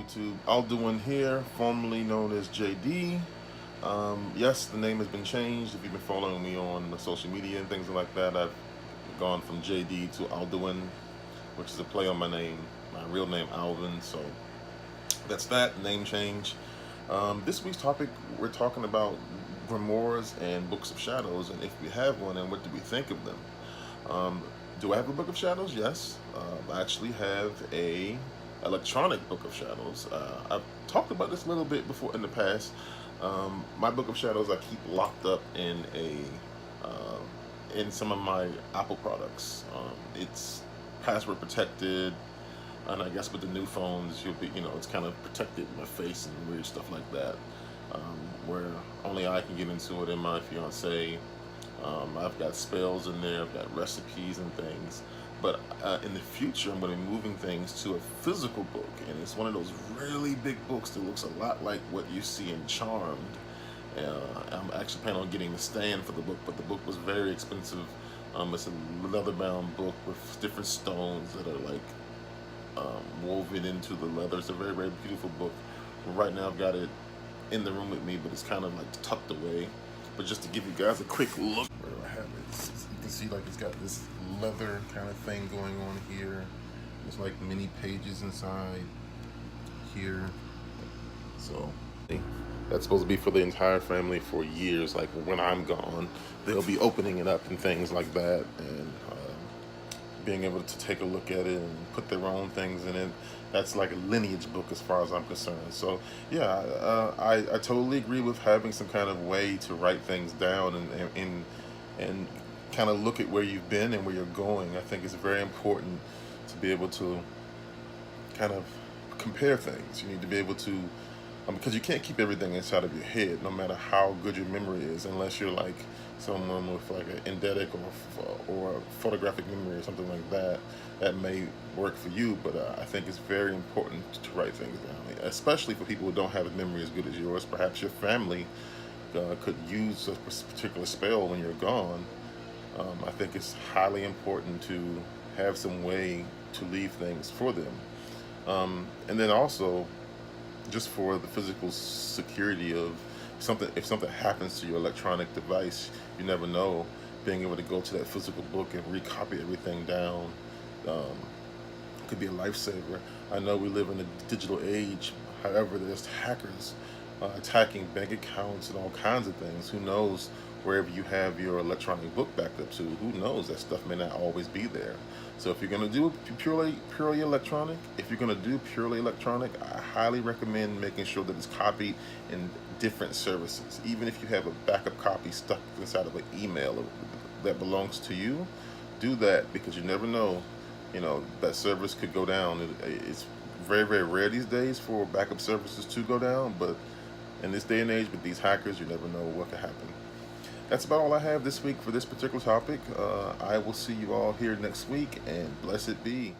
YouTube. Alduin here, formerly known as JD. Yes, the name has been changed. If you've been following me on the social media and things like that, I've gone from JD to Alduin, which is a play on my name, my real name Alvin. So that's that name change. This week's topic, we're talking about grimoires and books of shadows, and if we have one, and what do we think of them? Do I have a book of shadows? Yes. I actually have a electronic book of shadows. I've talked about this a little bit before in the past. My book of shadows I keep locked up in some of my Apple products. It's password protected, and I guess with the new phones, you'll be, it's kind of protected my face and weird stuff like that, where only I can get into it and my fiance. I've got spells in there, I've got recipes and things. But in the future, I'm going to be moving things to a physical book. And it's one of those really big books that looks a lot like what you see in Charmed. I'm actually planning on getting the stand for the book, but the book was very expensive. It's a leather-bound book with different stones that are like woven into the leather. It's a very, very beautiful book. Right now, I've got it in the room with me, but it's kind of like tucked away. But just to give you guys a quick look, where do I have it? You can see like it's got this leather kind of thing going on here. There's like many pages inside here. So that's supposed to be for the entire family for years. Like when I'm gone, they'll be opening it up and things like that, and being able to take a look at it and put their own things in it. That's like a lineage book as far as I'm concerned. So yeah, I totally agree with having some kind of way to write things down and kind of look at where you've been and where you're going. I think it's very important to be able to kind of compare things. You need to be able to, because you can't keep everything inside of your head, no matter how good your memory is, unless you're like someone with like an eidetic or a photographic memory or something like that. That may work for you, but I think it's very important to write things down, especially for people who don't have a memory as good as yours. Perhaps your family could use a particular spell when you're gone. I think it's highly important to have some way to leave things for them. And then also, just for the physical security of something, if something happens to your electronic device, you never know. Being able to go to that physical book and recopy everything down could be a lifesaver. I know we live in a digital age. However, there's hackers attacking bank accounts and all kinds of things. Who knows? Wherever you have your electronic book backed up to, who knows? That stuff may not always be there. So if you're going to do purely electronic, I highly recommend making sure that it's copied in different services. Even if you have a backup copy stuck inside of an email that belongs to you, do that, because you never know. That service could go down. It's very, very rare these days for backup services to go down, but in this day and age with these hackers, you never know what could happen. That's about all I have this week for this particular topic. I will see you all here next week, and blessed be.